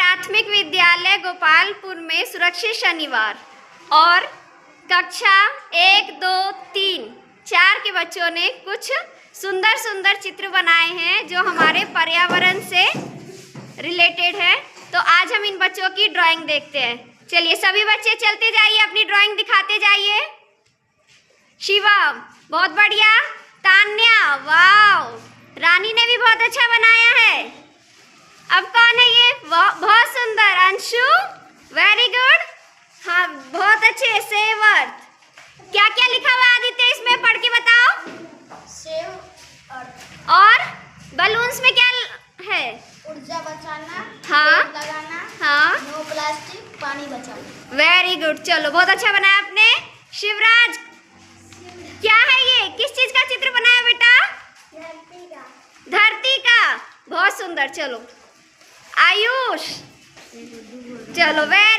प्राथमिक विद्यालय गोपालपुर में सुरक्षित शनिवार। और कक्षा 1, 2, 3, 4 के बच्चों ने कुछ सुंदर सुंदर चित्र बनाए हैं जो हमारे पर्यावरण से रिलेटेड है। तो आज हम इन बच्चों की ड्राइंग देखते हैं। चलिए सभी बच्चे चलते जाइए, अपनी ड्राइंग दिखाते जाइए। शिवम बहुत बढ़िया, तान्या वाव, रानी ने भी बहुत अच्छा बनाया है। अब कौन है ये? बहुत सुंदर, अंशु वेरी गुड। हाँ बहुत अच्छे, सेवर्थ। क्या क्या लिखा हुआ आदित्य इसमें पढ़ के बताओ। Save earth. और बलून्स में क्या है? ऊर्जा बचाना, हाँ पेड़ लगाना, हाँ, नो प्लास्टिक, पानी बचाना। वेरी गुड, चलो बहुत अच्छा बनाया आपने। शिवराज क्या है ये? किस चीज का चित्र बनाया बेटा? धरती का। धरती का, बहुत सुंदर। चलो आयुष, चलो वेरी